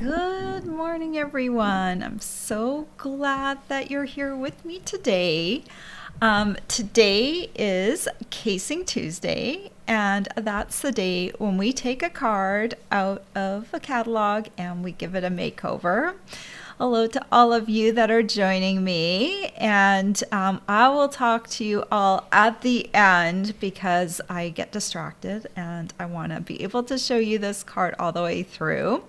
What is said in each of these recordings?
Good morning, everyone. I'm so glad that you're here with me today. Today is Casing Tuesday, and that's the day when we take a card out of a catalog and we give it a makeover. Hello to all of you that are joining me, and I will talk to you all at the end because I get distracted and I want to be able to show you this card all the way through.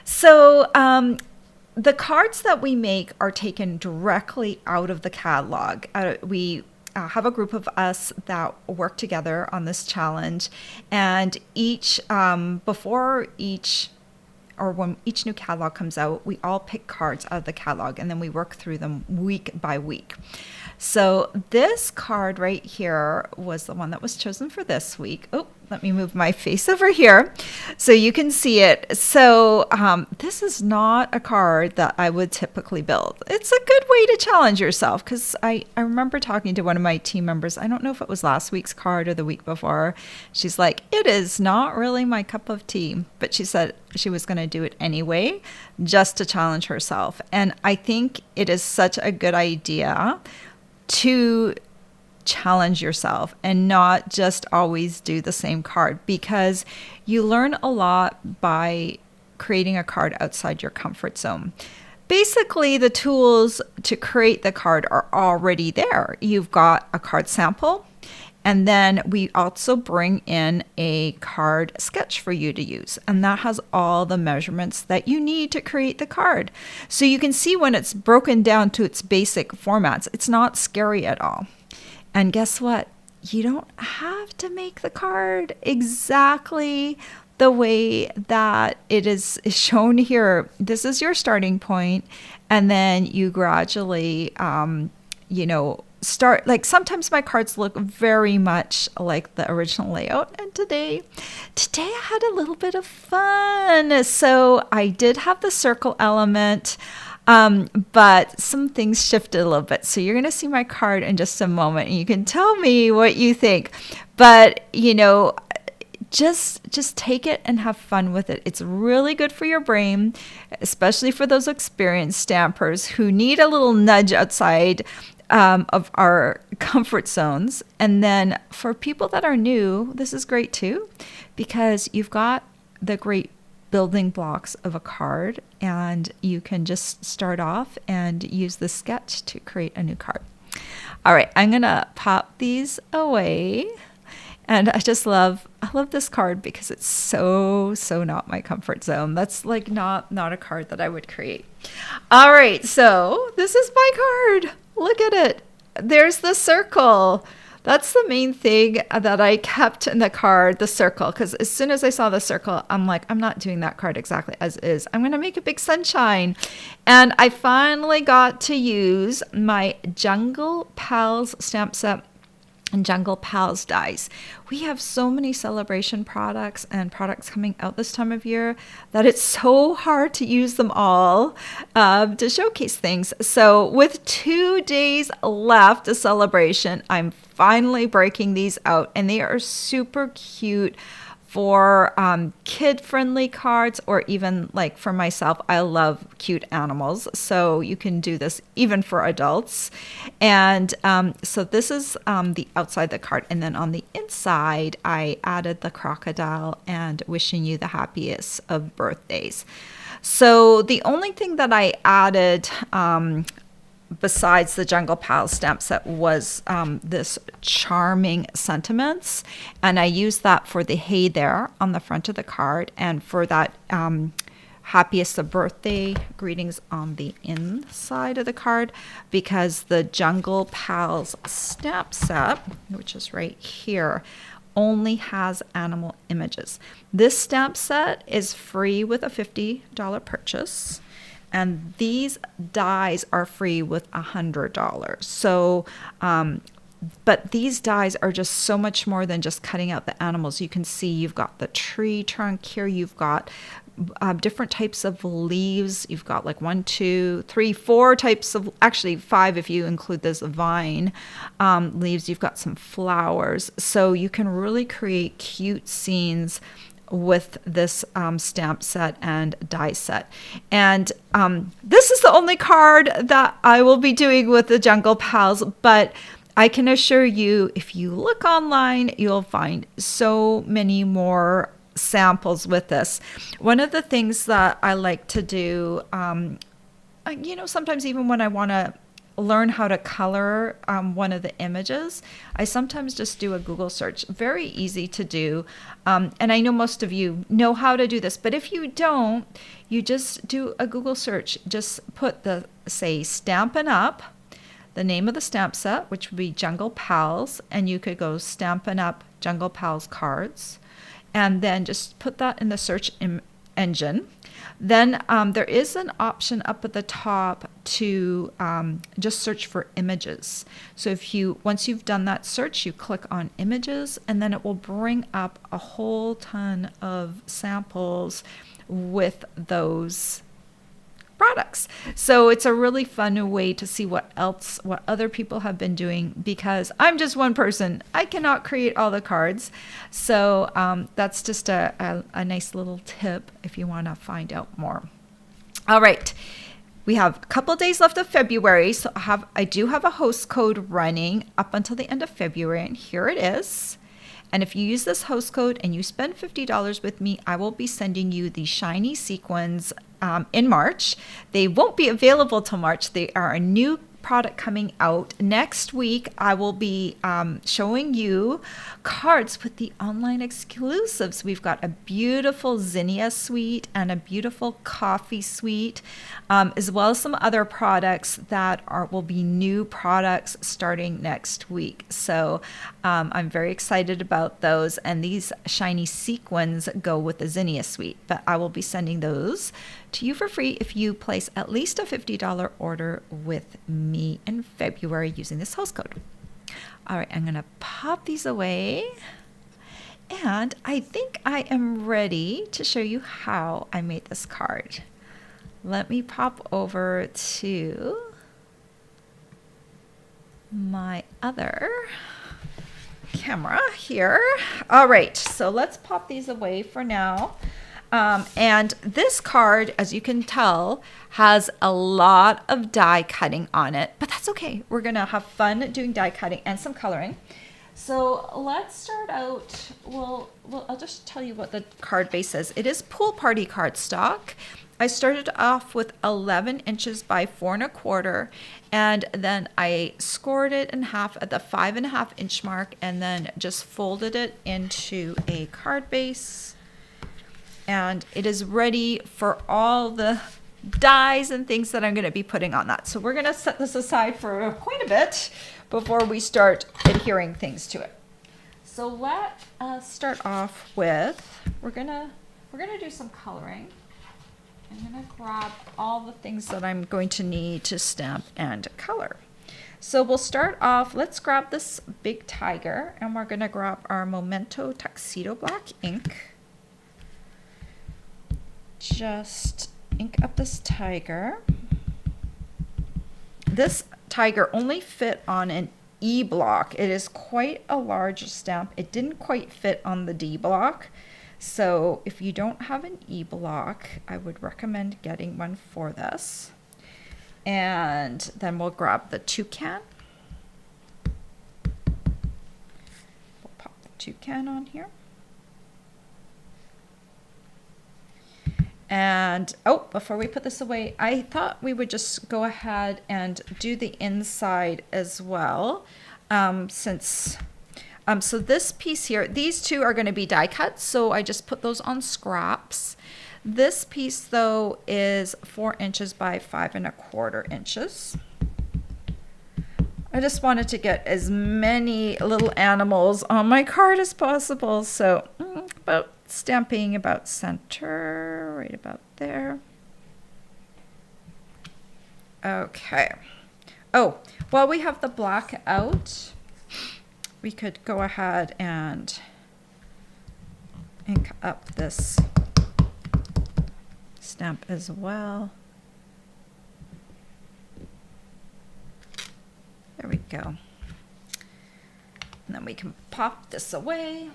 So the cards that we make are taken directly out of the catalog. We have a group of us that work together on this challenge, and before each or when each new catalog comes out, we all pick cards out of the catalog and then we work through them week by week. So this card right here was the one that was chosen for this week. Oh, let me move my face over here so you can see it. So this is not a card that I would typically build. It's a good way to challenge yourself because I remember talking to one of my team members. I don't know if it was last week's card or the week before. She's like, it is not really my cup of tea, but she said she was going to do it anyway just to challenge herself. And I think it is such a good idea to challenge yourself and not just always do the same card, because you learn a lot by creating a card outside your comfort zone. Basically, the tools to create the card are already there. You've got a card sample, and then we also bring in a card sketch for you to use. And that has all the measurements that you need to create the card. So you can see when it's broken down to its basic formats, it's not scary at all. And guess what? You don't have to make the card exactly the way that it is shown here. This is your starting point. And then you gradually, start. Like sometimes my cards look very much like the original layout, and today I had a little bit of fun. So I did have the circle element, but some things shifted a little bit. So you're going to see my card in just a moment and you can tell me what you think. But just take it and have fun with it. It's really good for your brain, especially for those experienced stampers who need a little nudge outside of our comfort zones. And then for people that are new, this is great too, because you've got the great building blocks of a card and you can just start off and use the sketch to create a new card. All right, I'm gonna pop these away. And I love this card because it's so not my comfort zone. That's like not a card that I would create. All right, so this is my card. Look at it. There's the circle. That's the main thing that I kept in the card, the circle, because as soon as I saw the circle, I'm like, I'm not doing that card exactly as is. I'm going to make a big sunshine. And I finally got to use my Jungle Pals stamp set and Jungle Pals dies. We have so many celebration products and products coming out this time of year that it's so hard to use them all to showcase things. So with 2 days left of celebration, I'm finally breaking these out, and they are super cute for kid-friendly cards, or even like for myself, I love cute animals. So you can do this even for adults. And so this is the outside the card. And then on the inside, I added the crocodile and wishing you the happiest of birthdays. So the only thing that I added besides the Jungle Pals stamp set was this charming sentiments, and I used that for the hey there on the front of the card, and for that happiest of birthday greetings on the inside of the card, because the Jungle Pals stamp set, which is right here, only has animal images. This stamp set is free with a $50 purchase. And these dies are free with $100. So, but these dies are just so much more than just cutting out the animals. You can see you've got the tree trunk here. You've got different types of leaves. You've got like 1, 2, 3, 4 types of, actually 5 if you include this vine leaves. You've got some flowers. So you can really create cute scenes with this stamp set and die set. And this is the only card that I will be doing with the Jungle Pals, but I can assure you, if you look online, you'll find so many more samples with this. One of the things that I like to do, sometimes even when I want to learn how to color one of the images, I sometimes just do a Google search. Very easy to do. And I know most of you know how to do this, but if you don't, you just do a Google search. Just put say Stampin' Up, the name of the stamp set, which would be Jungle Pals, and you could go Stampin' Up Jungle Pals cards, and then just put that in the search engine. Then there is an option up at the top to just search for images. So once you've done that search, you click on images, and then it will bring up a whole ton of samples with those products. So it's a really fun way to see what other people have been doing, because I'm just one person. I cannot create all the cards. So that's just a nice little tip if you want to find out more. All right. We have a couple days left of February. So I do have a host code running up until the end of February, and here it is. And if you use this host code and you spend $50 with me, I will be sending you the shiny sequins in March. They won't be available till March. They are a new product coming out. Next week, I will be showing you cards with the online exclusives. We've got a beautiful zinnia suite and a beautiful coffee suite, as well as some other products that will be new products starting next week. So I'm very excited about those. And these shiny sequins go with the zinnia suite, but I will be sending those to you for free if you place at least a $50 order with me in February using this host code. All right, I'm going to pop these away, and I think I am ready to show you how I made this card. Let me pop over to my other camera here. All right, so let's pop these away for now. And this card, as you can tell, has a lot of die cutting on it, but that's okay. We're going to have fun doing die cutting and some coloring. So let's start out. I'll just tell you what the card base is. It is Pool Party cardstock. I started off with 11 inches by 4 1/4, and then I scored it in half at the 5.5 inch mark, and then just folded it into a card base. And it is ready for all the dies and things that I'm going to be putting on that. So we're going to set this aside for quite a bit before we start adhering things to it. So let us start off with, we're gonna do some coloring. I'm going to grab all the things that I'm going to need to stamp and color. So we'll start off, let's grab this big tiger, and we're going to grab our Memento Tuxedo Black ink. Just ink up this tiger. This tiger only fit on an E block. It is quite a large stamp. It didn't quite fit on the D block. So if you don't have an E block, I would recommend getting one for this. And then we'll grab the toucan. We'll pop the toucan on here. And, before we put this away, I thought we would just go ahead and do the inside as well. So this piece here, these two are going to be die cut, so I just put those on scraps. This piece, though, is 4 inches by 5 1/4 inches. I just wanted to get as many little animals on my card as possible, so about stamping about center, right about there. Okay. While we have the black out, we could go ahead and ink up this stamp as well. There we go. And then we can pop this away.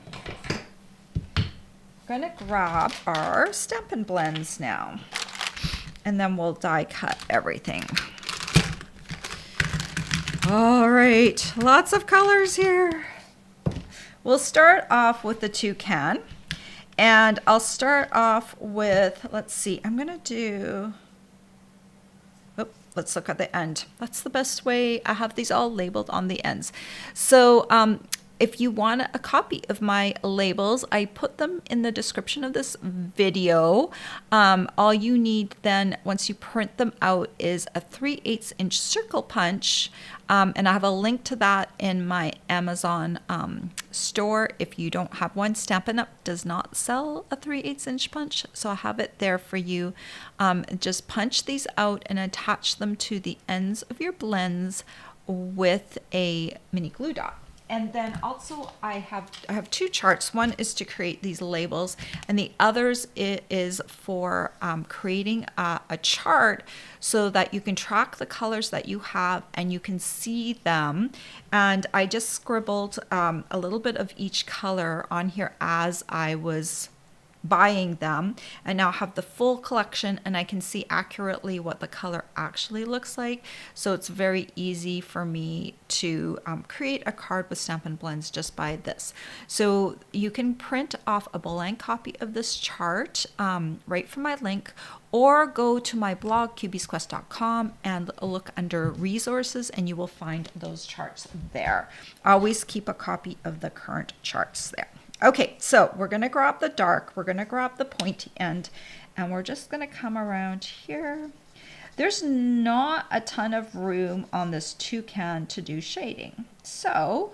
going to grab our Stampin' Blends now, and then we'll die cut everything. All right, lots of colors here. We'll start off with the toucan, and I'll start off with, let's see, I'm going to do, let's look at the end. That's the best way. I have these all labeled on the ends. So if you want a copy of my labels, I put them in the description of this video. All you need then, once you print them out, is a 3/8 inch circle punch. And I have a link to that in my Amazon store. If you don't have one, Stampin' Up! Does not sell a 3/8 inch punch, so I have it there for you. Just punch these out and attach them to the ends of your blends with a mini glue dot. And then also I have two charts. One is to create these labels, and the others is for creating a chart so that you can track the colors that you have and you can see them. And I just scribbled a little bit of each color on here as I was buying them, and now have the full collection, and I can see accurately what the color actually looks like. So it's very easy for me to create a card with Stampin' Blends just by this. So you can print off a blank copy of this chart right from my link, or go to my blog cubiesquest.com and look under resources, and you will find those charts there. Always keep a copy of the current charts there. Okay, so we're going to grab the dark, we're going to grab the pointy end, and we're just going to come around here. There's not a ton of room on this toucan to do shading, so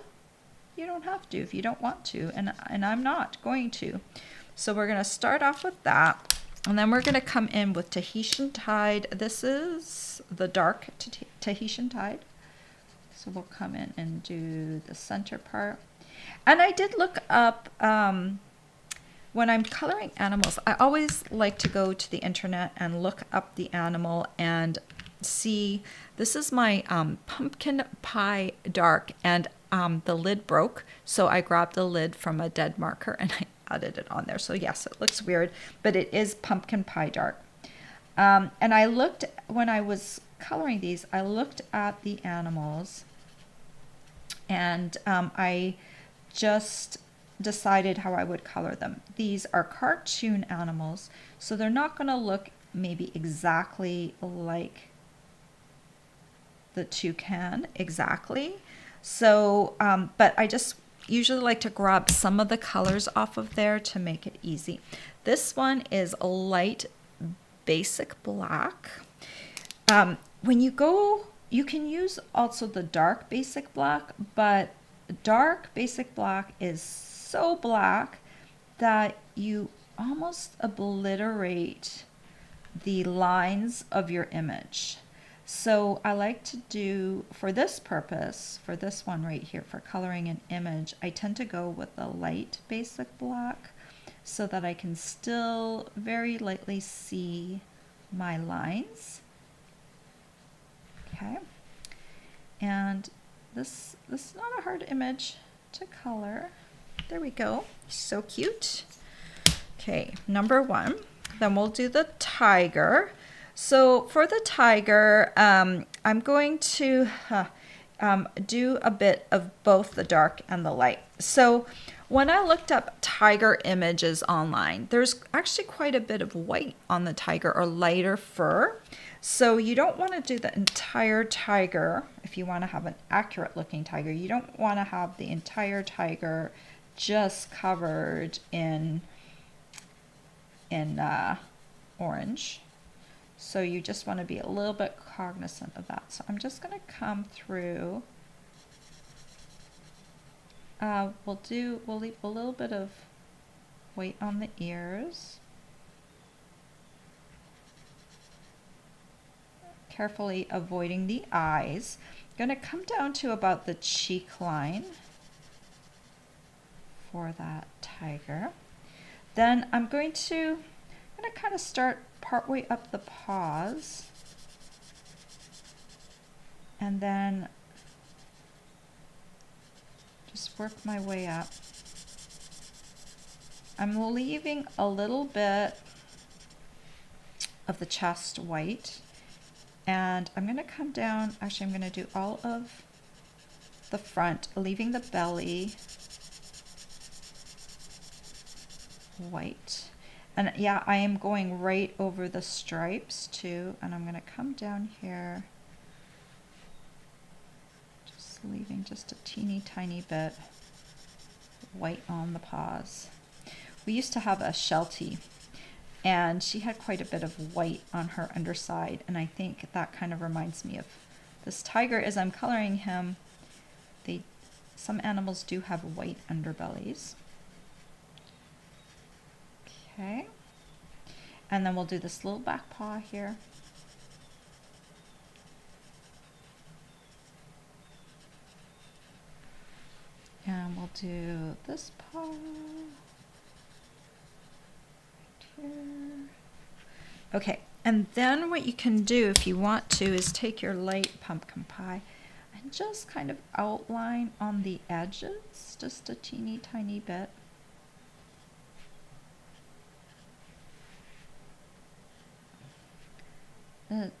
you don't have to if you don't want to, and I'm not going to. So we're going to start off with that, and then we're going to come in with Tahitian Tide. This is the dark Tahitian Tide. So we'll come in and do the center part. And I did look up, when I'm coloring animals, I always like to go to the internet and look up the animal and see. This is my pumpkin pie dark, and the lid broke, so I grabbed the lid from a dead marker and I added it on there. So yes, it looks weird, but it is pumpkin pie dark. And I looked, when I was coloring these, I looked at the animals, and I just decided how I would color them. These are cartoon animals, so they're not going to look maybe exactly like the toucan exactly. So, but I just usually like to grab some of the colors off of there to make it easy. This one is a light basic black. When you go, you can use also the dark basic black, but dark basic black is so black that you almost obliterate the lines of your image. So I like to do, for this purpose, for this one right here, for coloring an image, I tend to go with a light basic black so that I can still very lightly see my lines. Okay, and this is not a hard image to color. There we go. So cute. Okay, number one. Then we'll do the tiger. So for the tiger, I'm going to do a bit of both the dark and the light. So when I looked up tiger images online, there's actually quite a bit of white on the tiger, or lighter fur. So you don't want to do the entire tiger. If you want to have an accurate looking tiger, you don't want to have the entire tiger just covered in orange. So you just want to be a little bit cognizant of that. So I'm just going to come through. We'll leave a little bit of white on the ears. Carefully avoiding the eyes. I'm going to come down to about the cheek line for that tiger. Then I'm going to kind of start partway up the paws, and then just work my way up. I'm leaving a little bit of the chest white, and I'm going to come down, actually I'm going to do all of the front, leaving the belly white. And yeah, I am going right over the stripes too, and I'm going to come down here, just leaving just a teeny tiny bit white on the paws. We used to have a Sheltie, and she had quite a bit of white on her underside, and I think that kind of reminds me of this tiger. As I'm coloring him, some animals do have white underbellies. Okay, and then we'll do this little back paw here. And we'll do this paw right here. Okay, and then what you can do if you want to is take your light pumpkin pie and just kind of outline on the edges, just a teeny tiny bit. No,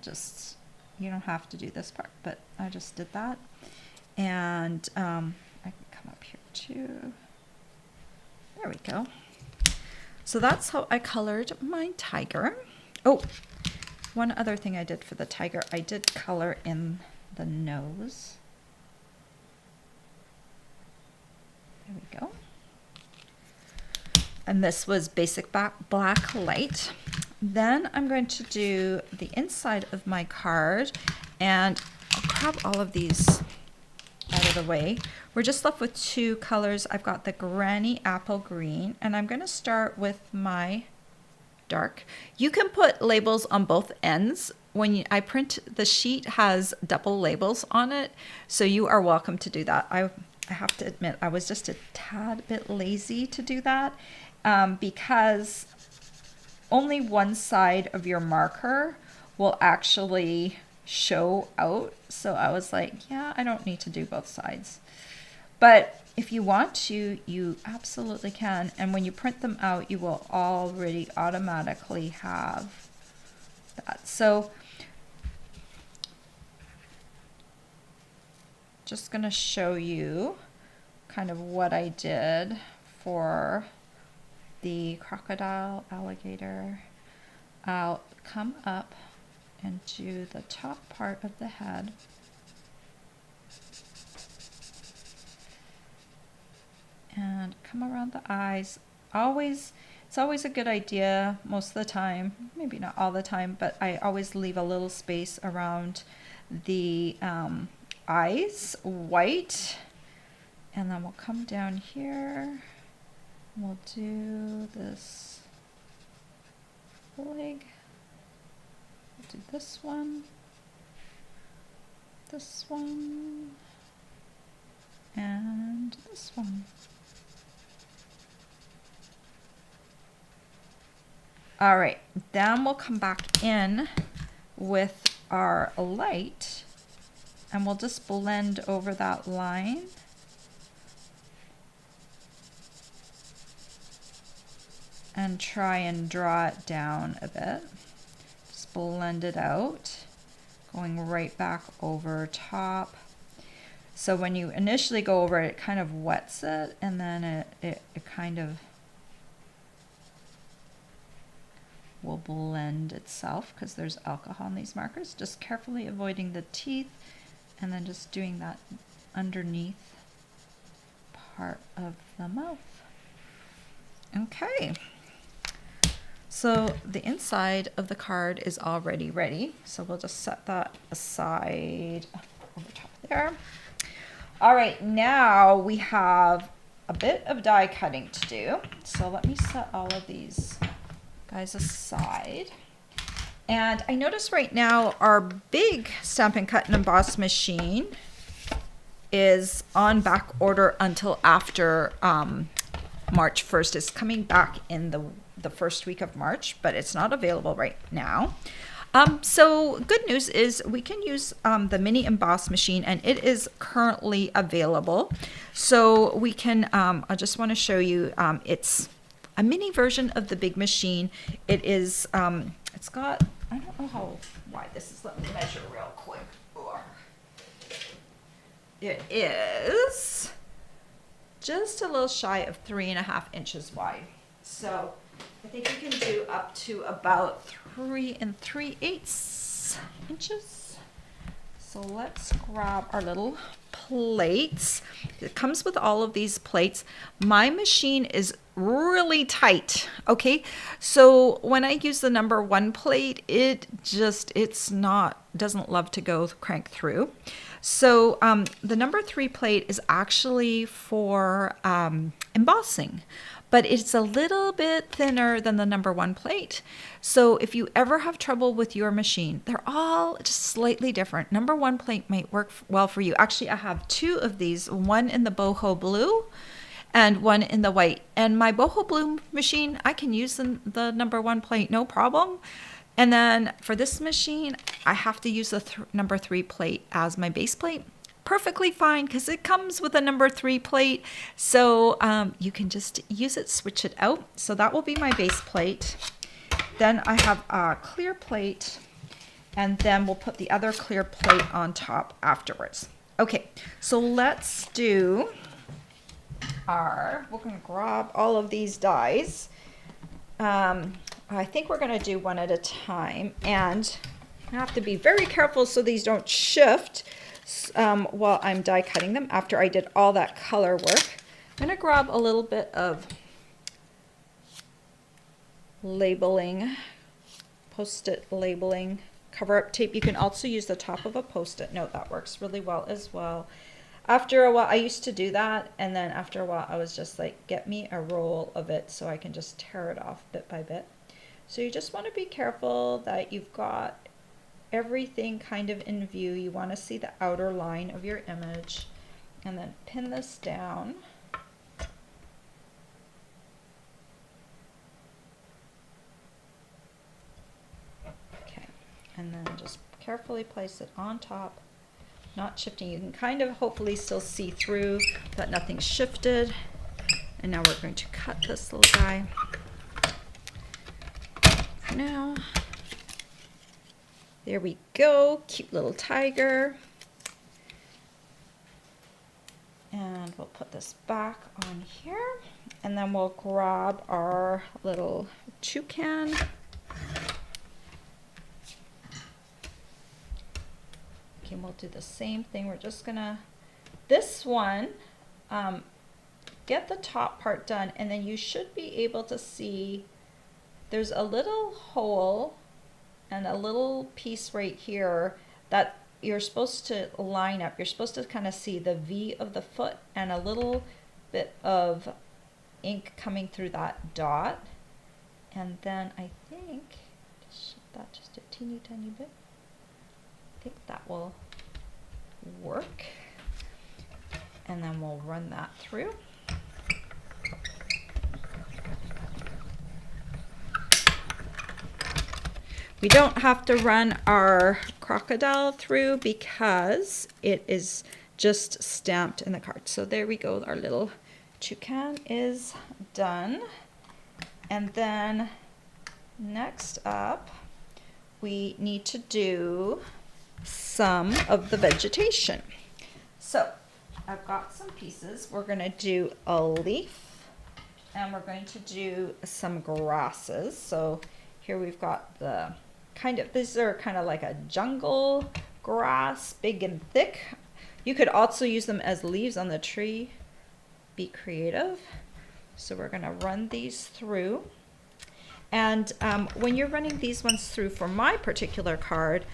just, you don't have to do this part, but I just did that. And I can come up here too. There we go. So that's how I colored my tiger. Oh, one other thing I did for the tiger, I did color in the nose. There we go. And this was basic black light. Then I'm going to do the inside of my card, and I'll grab all of these out of the way. We're just left with two colors. I've got the Granny Apple Green, and I'm going to start with my dark. You can put labels on both ends. When I print, the sheet has double labels on it, so you are welcome to do that. I have to admit, I was just a tad bit lazy to do that because only one side of your marker will actually show out. So I was like, yeah, I don't need to do both sides. But if you want to, you absolutely can. And when you print them out, you will already automatically have that. So just going to show you kind of what I did for the crocodile, alligator. I'll come up and do the top part of the head. And come around the eyes. It's always a good idea, most of the time, maybe not all the time, but I always leave a little space around the eyes, white. And then we'll come down here. We'll do this leg. We'll do this one, and this one. All right, then we'll come back in with our light, and we'll just blend over that line. And try and draw it down a bit. Just blend it out, going right back over top. So when you initially go over it, it kind of wets it, and then it kind of will blend itself because there's alcohol in these markers. Just carefully avoiding the teeth, and then just doing that underneath part of the mouth. Okay. So the inside of the card is already ready. So we'll just set that aside over top there. All right, now we have a bit of die cutting to do. So let me set all of these guys aside. And I notice right now our big Stampin' Cut and Emboss machine is on back order until after March 1st. It's coming back in the first week of March, but it's not available right now. So good news is we can use the mini emboss machine, and it is currently available. So we can, I just want to show you, it's a mini version of the big machine. It is, it's got, I don't know how wide this is. Let me measure real quick. It is just a little shy of 3.5 inches wide. So I think you can do up to about 3 3/8 inches. So let's grab our little plates. It comes with all of these plates. My machine is really tight. Okay, so when I use the number 1 plate, doesn't love to go crank through. So the number 3 plate is actually for embossing, but it's a little bit thinner than the number 1 plate. So if you ever have trouble with your machine, they're all just slightly different. Number 1 plate might work well for you. Actually, I have 2 of these, one in the boho blue and one in the white. And my boho blue machine, I can use the number 1 plate, no problem. And then for this machine, I have to use the number 3 plate as my base plate. Perfectly fine, because it comes with a number 3 plate. So you can just use it, switch it out. So that will be my base plate. Then I have a clear plate, and then we'll put the other clear plate on top afterwards. Okay, so let's do we're gonna grab all of these dies. I think we're going to do one at a time, and I have to be very careful so these don't shift while I'm die cutting them after I did all that color work. I'm going to grab a little bit of labeling, post-it labeling, cover-up tape. You can also use the top of a post-it note. That works really well as well. After a while, I used to do that, and then after a while, I was just like, get me a roll of it so I can just tear it off bit by bit. So you just want to be careful that you've got everything kind of in view. You want to see the outer line of your image, and then pin this down. Okay, and then just carefully place it on top, not shifting. You can kind of hopefully still see through that nothing's shifted. And now we're going to cut this little guy. Now, there we go, cute little tiger. And we'll put this back on here, and then we'll grab our little toucan. Okay, we'll do the same thing. We're just gonna, this one, get the top part done, and then you should be able to see there's a little hole and a little piece right here that you're supposed to line up. You're supposed to kind of see the V of the foot and a little bit of ink coming through that dot. And then I think, just shift that just a teeny tiny bit. I think that will work. And then we'll run that through. We don't have to run our crocodile through because it is just stamped in the card. So there we go, our little toucan is done. And then next up, we need to do some of the vegetation. So I've got some pieces. We're going to do a leaf, and we're going to do some grasses. So here we've got the these are kind of like a jungle grass, big and thick. You could also use them as leaves on the tree. Be creative. So we're going to run these through. And when you're running these ones through for my particular card,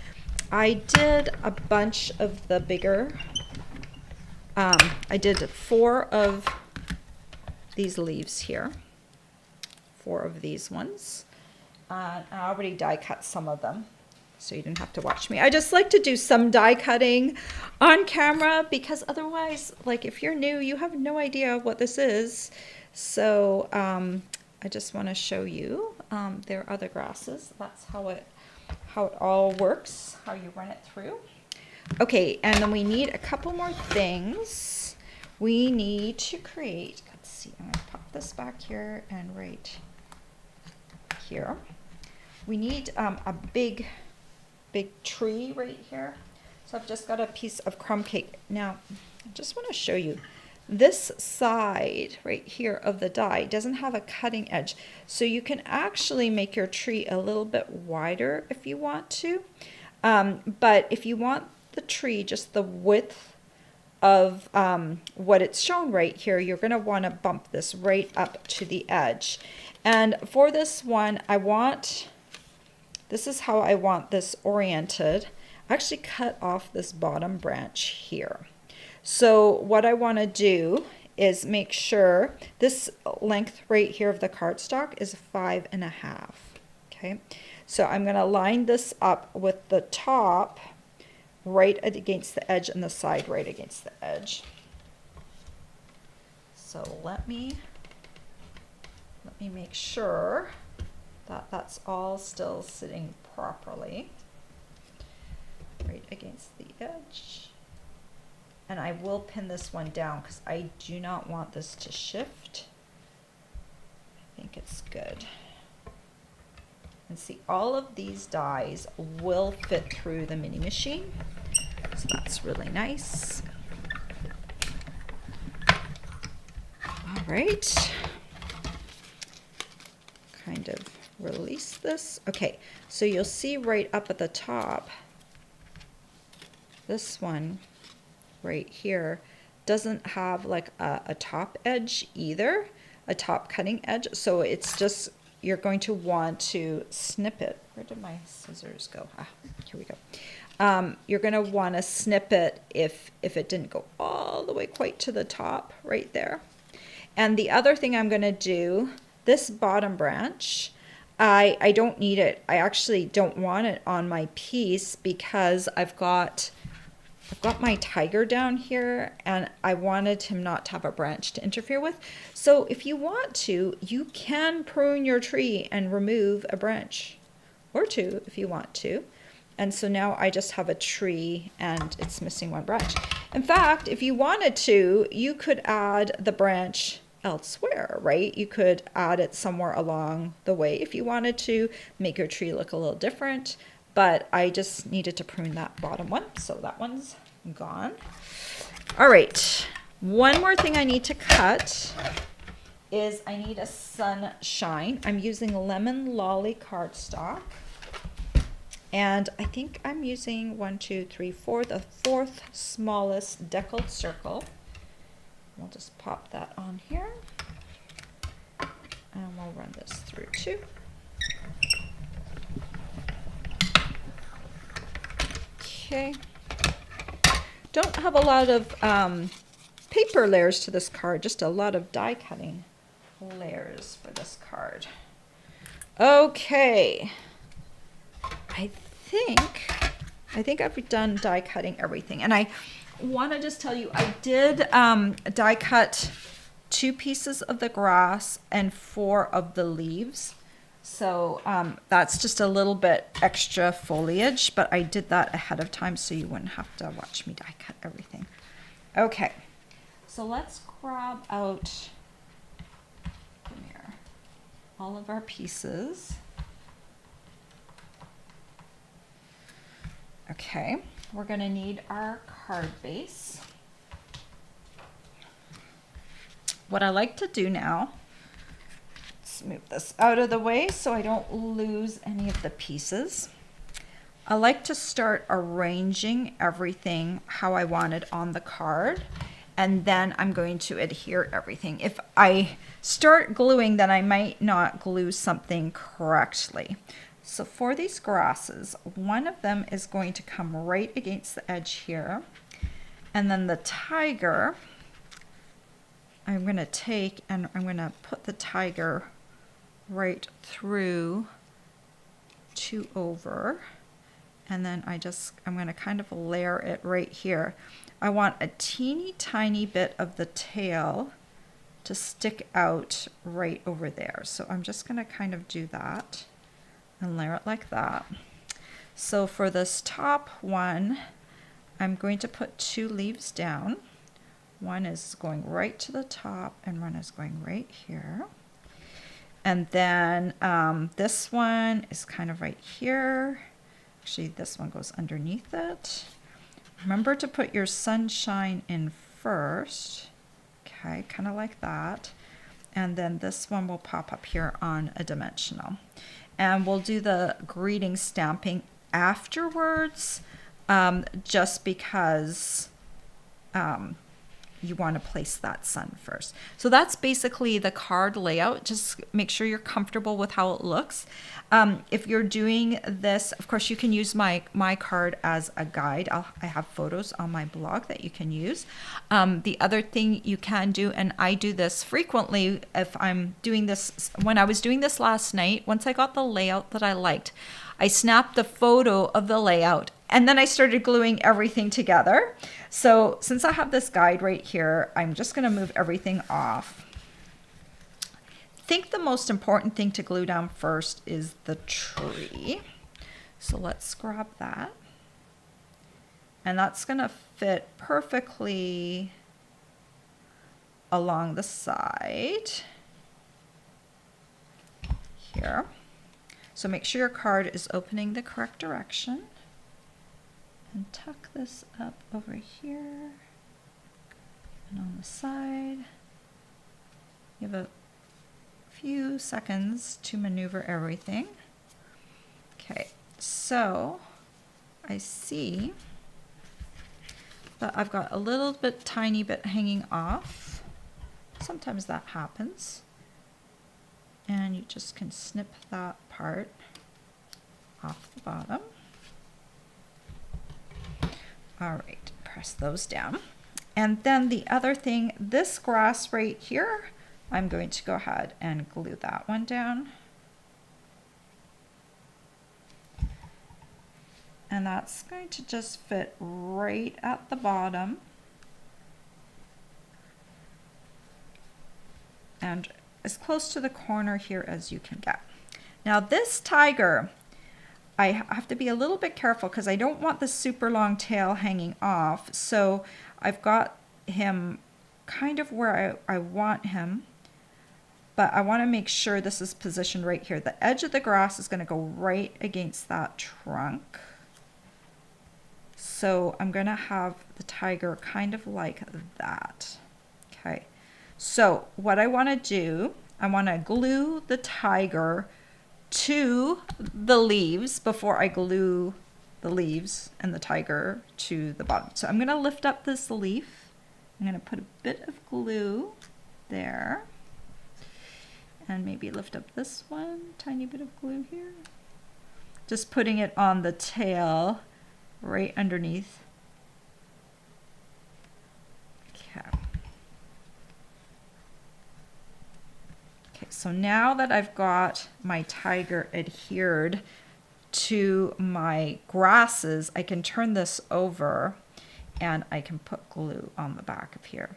I did a bunch of the bigger, I did 4 of these leaves here, 4 of these ones. I already die cut some of them, so you didn't have to watch me. I just like to do some die cutting on camera because otherwise, like if you're new, you have no idea what this is. So I just want to show you their other grasses. That's how it all works, how you run it through. Okay, and then we need a couple more things. We need to create, let's see, I'm going to pop this back here and right here. We need a big tree right here. So I've just got a piece of crumb cake. Now, I just want to show you. This side right here of the die doesn't have a cutting edge. So you can actually make your tree a little bit wider if you want to. But if you want the tree just the width of what it's shown right here, you're going to want to bump this right up to the edge. And for this one, this is how I want this oriented. I actually cut off this bottom branch here. So what I want to do is make sure this length right here of the cardstock is 5.5. Okay, so I'm going to line this up with the top right against the edge and the side right against the edge. So let me make sure that that's all still sitting properly right against the edge. And I will pin this one down because I do not want this to shift. I think it's good. And see, all of these dies will fit through the mini machine. So that's really nice. All right. Kind of release this. Okay, so you'll see right up at the top, this one right here doesn't have like a top edge either, a top cutting edge. So it's just, you're going to want to snip it. Where did my scissors go? Ah, here we go. You're going to want to snip it if it didn't go all the way quite to the top right there. And the other thing I'm going to do, this bottom branch, I don't need it. I actually don't want it on my piece because I've got my tiger down here and I wanted him not to have a branch to interfere with. So if you want to, you can prune your tree and remove a branch or two if you want to. And so now I just have a tree and it's missing one branch. In fact, if you wanted to, you could add the branch elsewhere, right? You could add it somewhere along the way if you wanted to make your tree look a little different. But I just needed to prune that bottom one, so that one's gone. All right, one more thing I need to cut is I need a sunshine. I'm using lemon lolly cardstock. And I think I'm using 1, 2, 3, 4, the fourth smallest deckled circle. We'll just pop that on here. And we'll run this through too. Okay. Don't have a lot of paper layers to this card, just a lot of die cutting layers for this card. Okay. I think I've done die cutting everything. And I want to just tell you, I did die cut 2 pieces of the grass and 4 of the leaves. So that's just a little bit extra foliage, but I did that ahead of time so you wouldn't have to watch me die cut everything. Okay, so let's grab out, come here, all of our pieces. Okay, we're going to need our card base. What I like to do now, let's move this out of the way so I don't lose any of the pieces. I like to start arranging everything how I want it on the card, and then I'm going to adhere everything. If I start gluing, then I might not glue something correctly. So for these grasses, one of them is going to come right against the edge here. And then the tiger, I'm going to take and I'm going to put the tiger right through 2 over. And then I'm going to kind of layer it right here. I want a teeny tiny bit of the tail to stick out right over there. So I'm just going to kind of do that and layer it like that. So for this top one, I'm going to put 2 leaves down. One is going right to the top and one is going right here. And then this one is kind of right here. Actually, this one goes underneath it. Remember to put your sunshine in first. Okay, kind of like that. And then this one will pop up here on a dimensional. And we'll do the greeting stamping afterwards, just because you want to place that sun first. So that's basically the card layout. Just make sure you're comfortable with how it looks. If you're doing this, of course, you can use my card as a guide. I have photos on my blog that you can use. The other thing you can do, and I do this frequently if I'm doing this, when I was doing this last night, once I got the layout that I liked, I snapped a photo of the layout and then I started gluing everything together. So since I have this guide right here, I'm just going to move everything off. I think the most important thing to glue down first is the tree. So let's grab that. And that's going to fit perfectly along the side here. So make sure your card is opening the correct direction. And tuck this up over here and on the side. You have a few seconds to maneuver everything. Okay, so I see that I've got a little bit, tiny bit hanging off. Sometimes that happens. And you just can snip that part off the bottom. All right, press those down. And then the other thing, this grass right here, I'm going to go ahead and glue that one down. And that's going to just fit right at the bottom. And as close to the corner here as you can get. Now this tiger, I have to be a little bit careful because I don't want the super long tail hanging off. So I've got him kind of where I want him, but I want to make sure this is positioned right here. The edge of the grass is going to go right against that trunk. So I'm going to have the tiger kind of like that. Okay. So what I want to do, I want to glue the tiger to the leaves before I glue the leaves and the tiger to the bottom. So I'm going to lift up this leaf. I'm going to put a bit of glue there. And maybe lift up this one, tiny bit of glue here. Just putting it on the tail right underneath. Okay. Okay, so now that I've got my tiger adhered to my grasses, I can turn this over and I can put glue on the back of here.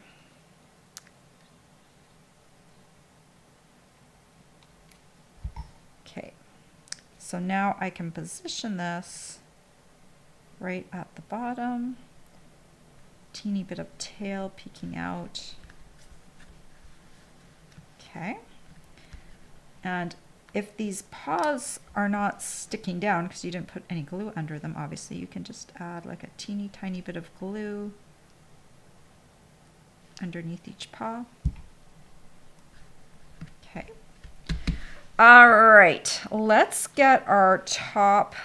Okay, so now I can position this right at the bottom. Teeny bit of tail peeking out. Okay. And if these paws are not sticking down, because you didn't put any glue under them, obviously, you can just add like a teeny tiny bit of glue underneath each paw. Okay. All right, let's get our top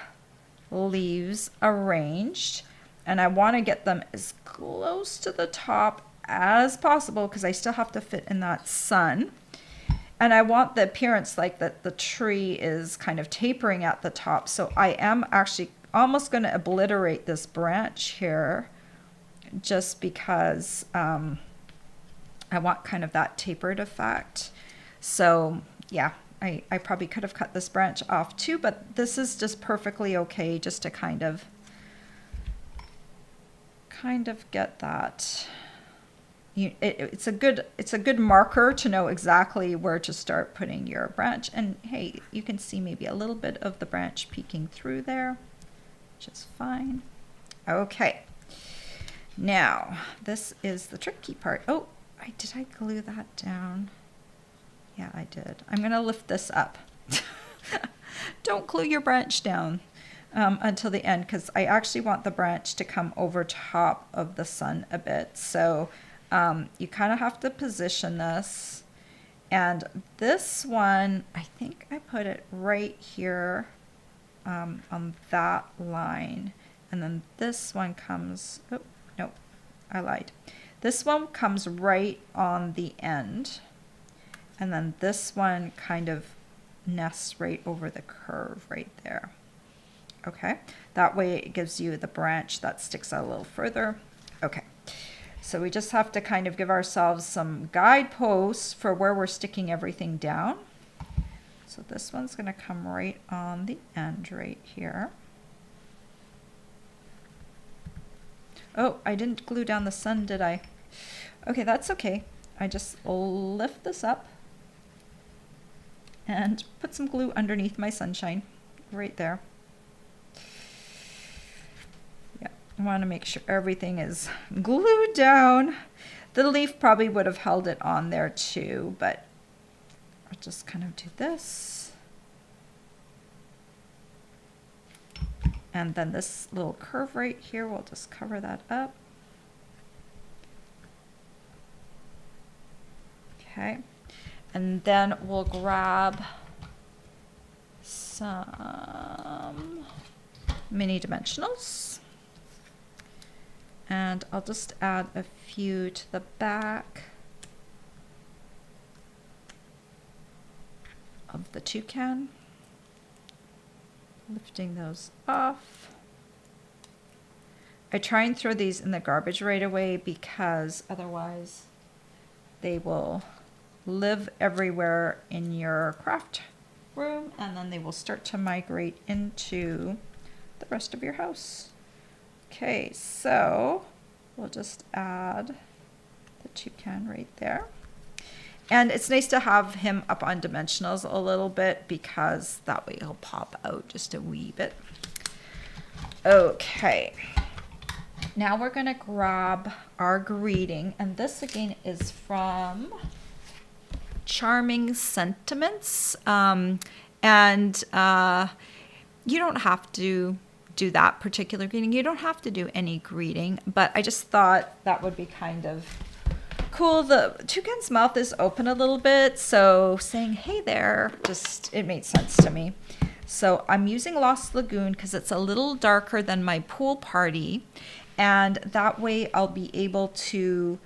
leaves arranged. And I want to get them as close to the top as possible because I still have to fit in that sun. And I want the appearance like that the tree is kind of tapering at the top. So I am actually almost going to obliterate this branch here just because I want kind of that tapered effect. So yeah, I probably could have cut this branch off too, but this is just perfectly okay just to kind of get that it's a good marker to know exactly where to start putting your branch. And hey, you can see maybe a little bit of the branch peeking through there, which is fine. Okay, now this is the tricky part. Oh, did I glue that down? Yeah, I did. I'm gonna lift this up. Don't glue your branch down until the end, because I actually want the branch to come over top of the sun a bit. So you kind of have to position this. And this one, I think I put it right here on that line. And then this one comes, oh, no, I lied. This one comes right on the end. And then this one kind of nests right over the curve right there. Okay, that way it gives you the branch that sticks out a little further. Okay, so we just have to kind of give ourselves some guideposts for where we're sticking everything down. So this one's going to come right on the end right here. Oh, I didn't glue down the sun, did I? Okay, that's okay. I just lift this up and put some glue underneath my sunshine right there. Yeah, I want to make sure everything is glued down. The leaf probably would have held it on there too, but I'll just kind of do this. And then this little curve right here, we'll just cover that up. Okay. And then we'll grab some mini dimensionals. And I'll just add a few to the back of the toucan. Lifting those off. I try and throw these in the garbage right away because otherwise they will live everywhere in your craft room, and then they will start to migrate into the rest of your house. Okay, so we'll just add the toucan right there. And it's nice to have him up on dimensionals a little bit because that way he'll pop out just a wee bit. Okay, now we're gonna grab our greeting, and this again is from Charming Sentiments, and you don't have to do that particular greeting. You don't have to do any greeting, but I just thought that would be kind of cool. The toucan's mouth is open a little bit, so saying hey there, it made sense to me. So I'm using Lost Lagoon because it's a little darker than my pool party, and that way I'll be able to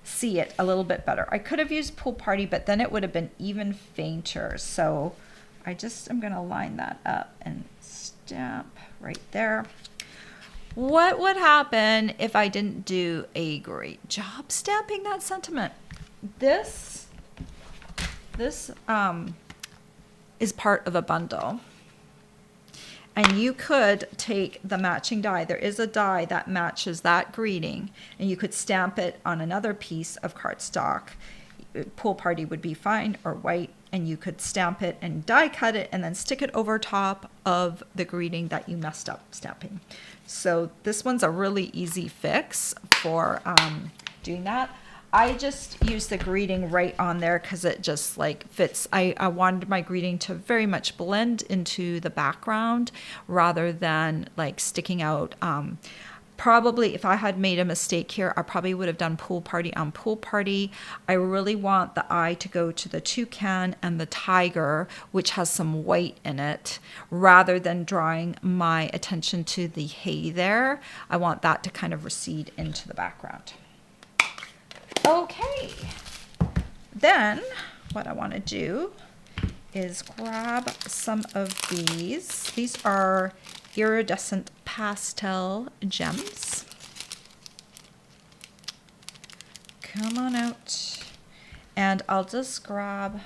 see it a little bit better. I could have used pool party, but then it would have been even fainter. So I just am going to line that up and stamp right there. What would happen if I didn't do a great job stamping that sentiment? This is part of a bundle. And you could take the matching die. There is a die that matches that greeting, and you could stamp it on another piece of cardstock. Pool party would be fine, or white, and you could stamp it and die cut it and then stick it over top of the greeting that you messed up stamping. So this one's a really easy fix for doing that. I just used the greeting right on there because it just like fits. I wanted my greeting to very much blend into the background rather than like sticking out. Probably if I had made a mistake here, I probably would have done pool party on pool party. I really want the eye to go to the toucan and the tiger, which has some white in it, rather than drawing my attention to the hay there. I want that to kind of recede into the background. Okay, then what I want to do is grab some of these. These are iridescent pastel gems. Come on out. And I'll just grab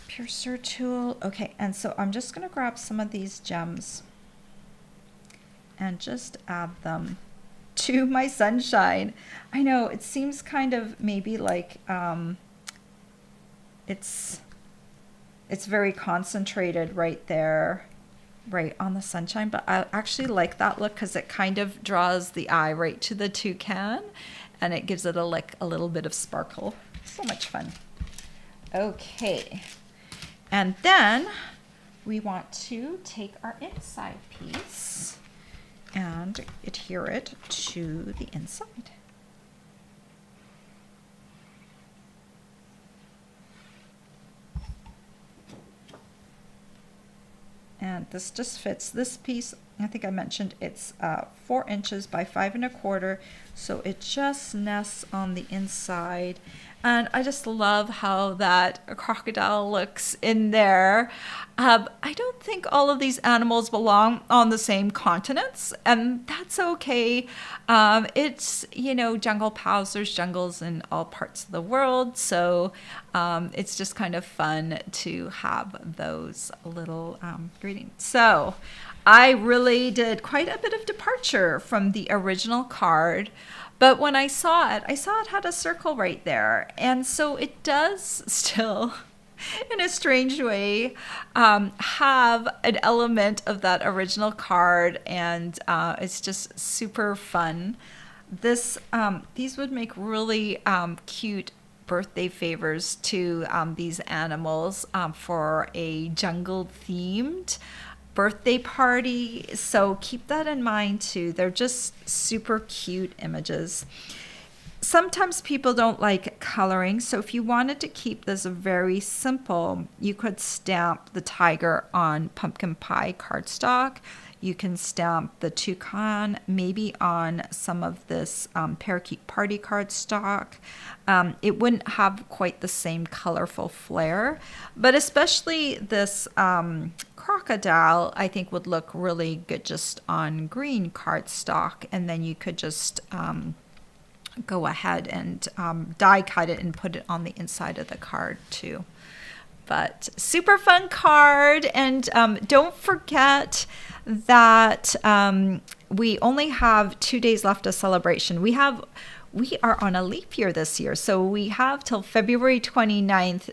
piercer tool. Okay, and so I'm just going to grab some of these gems and just add them to my sunshine. I know it seems kind of maybe like it's very concentrated right there, right on the sunshine, but I actually like that look because it kind of draws the eye right to the toucan and it gives it a little bit of sparkle. So much fun. Okay, and then we want to take our inside piece and adhere it to the inside. And this just fits this piece. I think I mentioned it's 4 inches by 5 1/4, so it just nests on the inside. And I just love how that crocodile looks in there. I don't think all of these animals belong on the same continents, and that's okay. It's, you know, jungle pals, there's jungles in all parts of the world, so it's just kind of fun to have those little greetings. So I really did quite a bit of departure from the original card. But when I saw it had a circle right there. And so it does still, in a strange way, have an element of that original card. And it's just super fun. These would make really cute birthday favors to these animals for a jungle themed birthday party. So keep that in mind too. They're just super cute images. Sometimes people don't like coloring, so if you wanted to keep this very simple, you could stamp the tiger on pumpkin pie cardstock. You can stamp the toucan maybe on some of this parakeet party cardstock. It wouldn't have quite the same colorful flair, but especially this crocodile I think would look really good just on green cardstock, and then you could just go ahead and die cut it and put it on the inside of the card too. But super fun card, and don't forget that we only have 2 days left of celebration. We are on a leap year this year, so we have till February 29th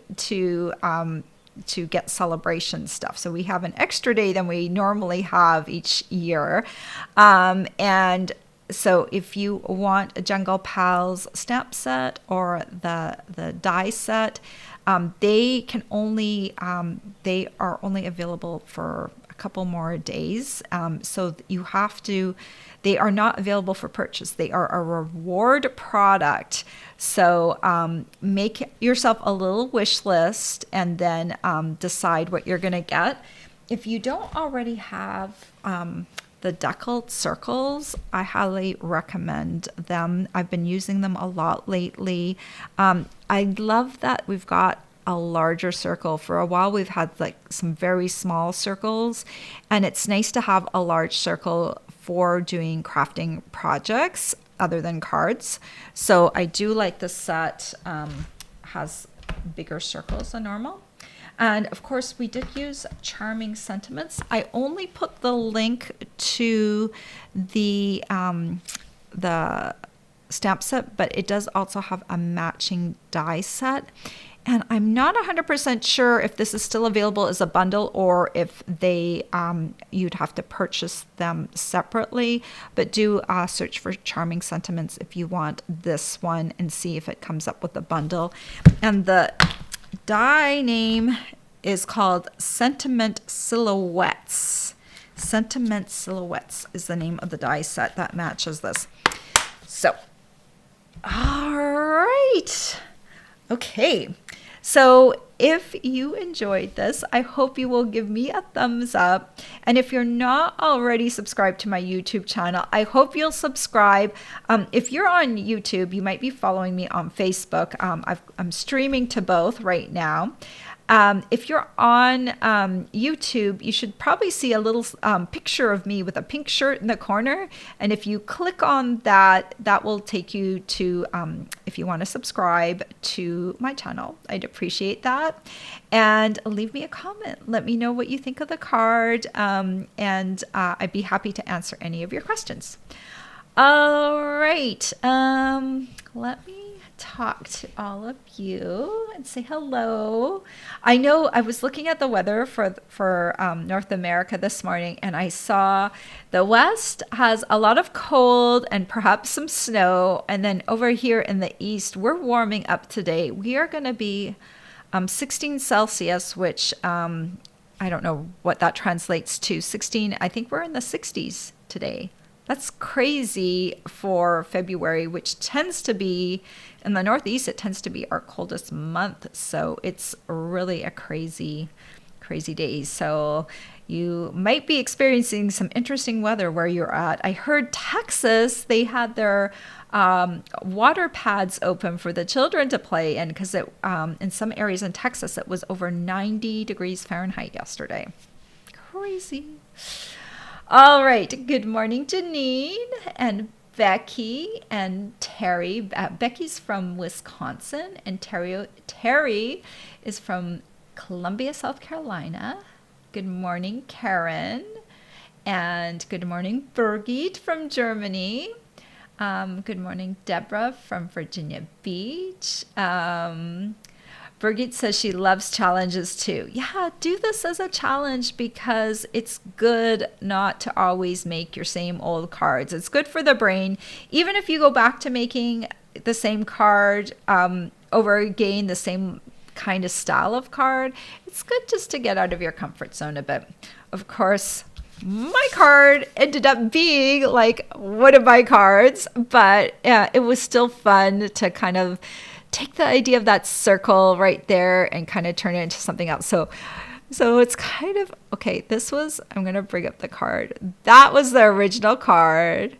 to get celebration stuff. So we have an extra day than we normally have each year, and so if you want a Jungle Pals stamp set or the die set, they are only available for a couple more days. So they are not available for purchase. They are a reward product. So make yourself a little wish list and then decide what you're going to get. If you don't already have the deckled circles, I highly recommend them. I've been using them a lot lately. I love that we've got a larger circle. For a while we've had like some very small circles, and it's nice to have a large circle for doing crafting projects other than cards. So I do like the set has bigger circles than normal. And of course, we did use Charming Sentiments. I only put the link to the stamp set, but it does also have a matching die set. And I'm not 100% sure if this is still available as a bundle or if you'd have to purchase them separately. But do search for Charming Sentiments if you want this one and see if it comes up with a bundle. And the die name is called Sentiment Silhouettes. Sentiment Silhouettes is the name of the die set that matches this. So, all right. Okay. So if you enjoyed this, I hope you will give me a thumbs up. And if you're not already subscribed to my YouTube channel, I hope you'll subscribe. If you're on YouTube, you might be following me on Facebook. I'm streaming to both right now. If you're on YouTube, you should probably see a little picture of me with a pink shirt in the corner. And if you click on that, that will take you to, if you want to subscribe to my channel. I'd appreciate that. And leave me a comment. Let me know what you think of the card. And I'd be happy to answer any of your questions. All right. Let me talk to all of you and say hello. I know I was looking at the weather for North America this morning, and I saw the West has a lot of cold and perhaps some snow, and then over here in the East, we're warming up today. We are going to be 16 Celsius, which I don't know what that translates to. 16, I think we're in the 60s today. That's crazy for February, which tends to be, in the Northeast, it tends to be our coldest month. So it's really a crazy, crazy day. So you might be experiencing some interesting weather where you're at. I heard Texas, they had their water pads open for the children to play in because in some areas in Texas, it was over 90 degrees Fahrenheit yesterday. Crazy. All right. Good morning, Janine and Becky and Terry. Becky's from Wisconsin, and Terry is from Columbia, South Carolina. Good morning, Karen. And good morning, Birgit from Germany. Good morning, Deborah from Virginia Beach. Birgit says she loves challenges too. Yeah, do this as a challenge because it's good not to always make your same old cards. It's good for the brain. Even if you go back to making the same card over again, the same kind of style of card, it's good just to get out of your comfort zone a bit. Of course, my card ended up being like one of my cards, but yeah, it was still fun to kind of take the idea of that circle right there and kind of turn it into something else. So it's kind of, okay, I'm going to bring up the card. That was the original card.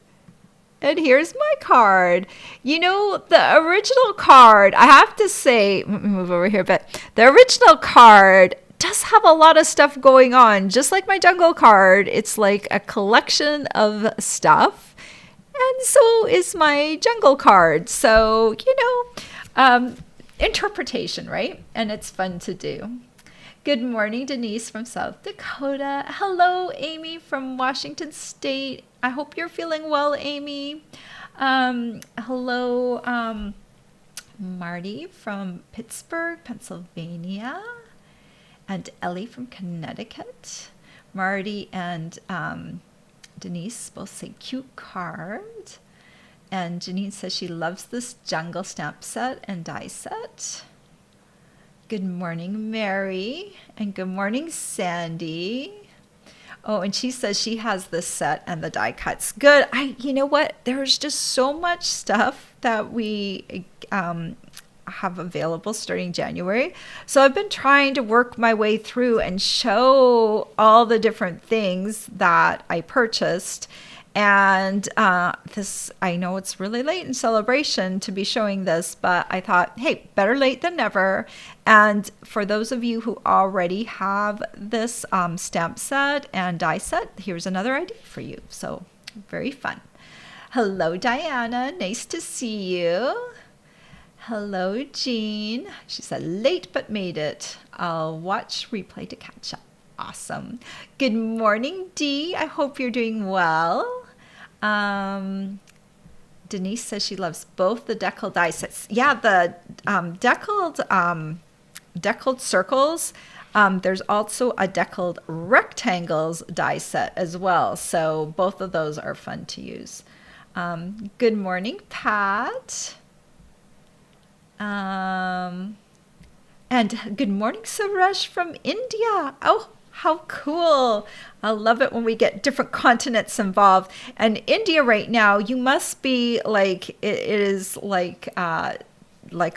And here's my card. You know, the original card, I have to say, let me move over here, but the original card does have a lot of stuff going on. Just like my jungle card, it's like a collection of stuff. And so is my jungle card. So, interpretation, right? And it's fun to do. Good morning, Denise from South Dakota. Hello, Amy from Washington State. I hope you're feeling well, Amy. Hello, Marty from Pittsburgh, Pennsylvania. And Ellie from Connecticut. Marty and Denise both say cute card. And Janine says she loves this jungle stamp set and die set. Good morning, Mary. And good morning, Sandy. Oh, and she says she has this set and the die cuts. Good. You know what? There's just so much stuff that we have available starting January. So I've been trying to work my way through and show all the different things that I purchased. And I know it's really late in celebration to be showing this, but I thought, hey, better late than never. And for those of you who already have this stamp set and die set, here's another idea for you. So very fun. Hello, Diana. Nice to see you. Hello, Jean. She said, late but made it. I'll watch replay to catch up. Awesome. Good morning, Dee. I hope you're doing well. Denise says she loves both the deckled die sets. Yeah, the deckled circles. There's also a deckled rectangles die set as well. So both of those are fun to use. Good morning, Pat. And good morning, Suresh from India. Oh, how cool. I love it when we get different continents involved. And India right now, you must be like, it is like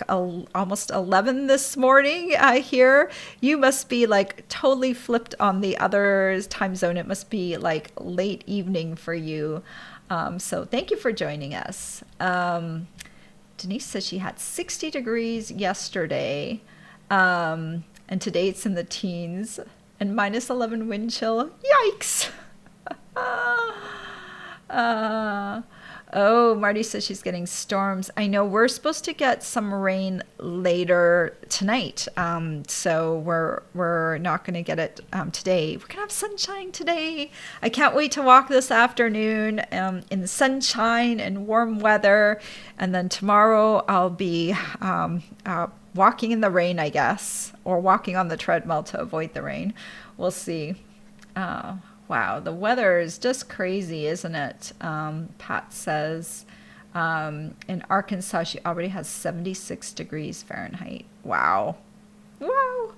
almost 11 this morning here. You must be like totally flipped on the other time zone. It must be like late evening for you. So thank you for joining us. Denise says she had 60 degrees yesterday, and today it's in the teens, and minus 11 wind chill. Yikes! Oh, Marty says she's getting storms. I know we're supposed to get some rain later tonight, so we're not going to get it today. We're gonna have sunshine today. I can't wait to walk this afternoon in the sunshine and warm weather, and then tomorrow I'll be walking in the rain, I guess, or walking on the treadmill to avoid the rain. We'll see. Wow, the weather is just crazy, isn't it? Pat says in Arkansas, she already has 76 degrees Fahrenheit. Wow. Wow.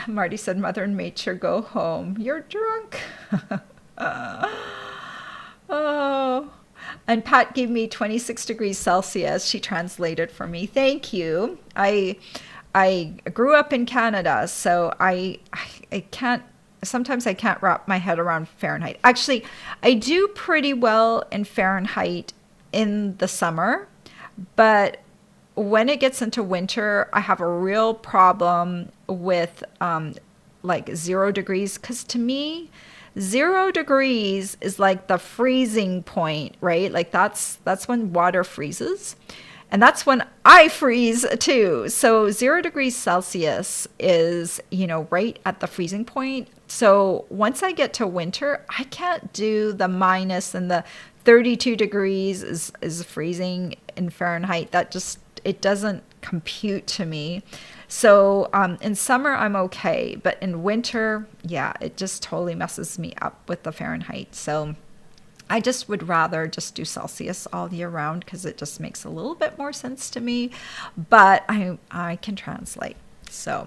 Marty said, Mother Nature, go home. You're drunk. Oh. And Pat gave me 26 degrees Celsius. She translated for me. Thank you. I grew up in Canada, so I can't, sometimes I can't wrap my head around Fahrenheit. Actually, I do pretty well in Fahrenheit in the summer, but when it gets into winter, I have a real problem with like 0 degrees, because to me, 0 degrees is like the freezing point, right? Like that's when water freezes. And that's when I freeze too. So 0 degrees Celsius is, right at the freezing point. So once I get to winter, I can't do the minus, and the 32 degrees is freezing in Fahrenheit. It doesn't compute to me. So in summer, I'm okay. But in winter, yeah, it just totally messes me up with the Fahrenheit. So I just would rather just do Celsius all year round, because it just makes a little bit more sense to me, but I can translate. So,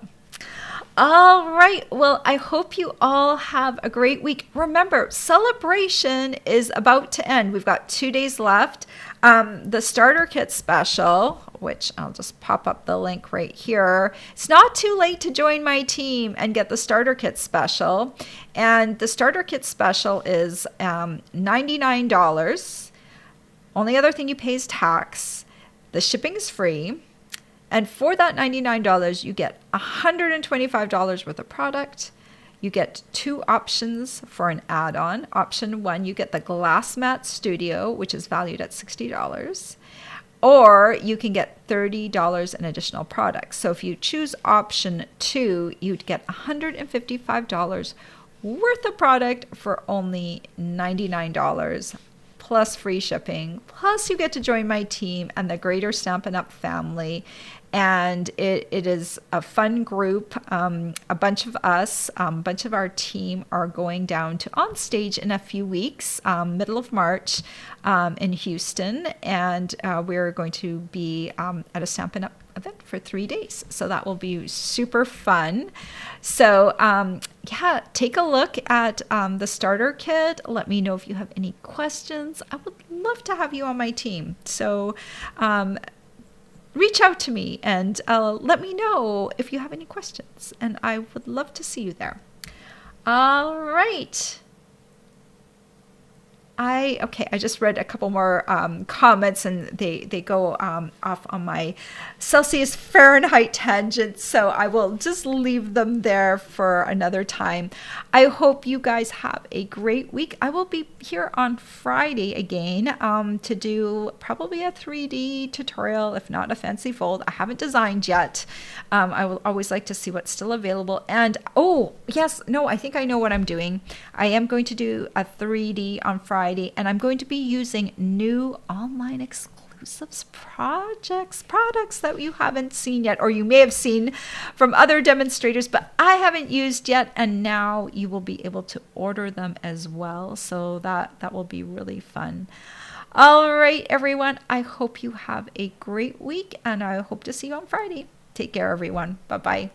all right. Well, I hope you all have a great week. Remember, celebration is about to end. We've got 2 days left. The starter kit special, which I'll just pop up the link right here. It's not too late to join my team and get the starter kit special. And the starter kit special is $99. Only other thing you pay is tax. The shipping is free. And for that $99, you get $125 worth of product. You get 2 options for an add-on. Option 1, you get the Glass Mat Studio, which is valued at $60. Or you can get $30 in additional products. So if you choose option 2, you'd get $155 worth of product for only $99. Plus free shipping, plus you get to join my team and the greater Stampin' Up! Family. And it is a fun group. A bunch of us, a bunch of our team are going down to On Stage in a few weeks, middle of March in Houston. And we're going to be at a Stampin' Up! Event for 3 days. So that will be super fun. So yeah, take a look at the starter kit. Let me know if you have any questions. I would love to have you on my team. So reach out to me and let me know if you have any questions. And I would love to see you there. All right. I just read a couple more comments, and they go off on my Celsius Fahrenheit tangent, so I will just leave them there for another time. I hope you guys have a great week. I will be here on Friday again to do probably a 3D tutorial, if not a fancy fold. I haven't designed yet. I will always like to see what's still available. And I think I know what I'm doing. I am going to do a 3D on Friday, and I'm going to be using new online exclusives products that you haven't seen yet, or you may have seen from other demonstrators, but I haven't used yet, and now you will be able to order them as well. So that will be really fun. All right, everyone, I hope you have a great week, and I hope to see you on Friday. Take care, everyone. Bye-bye.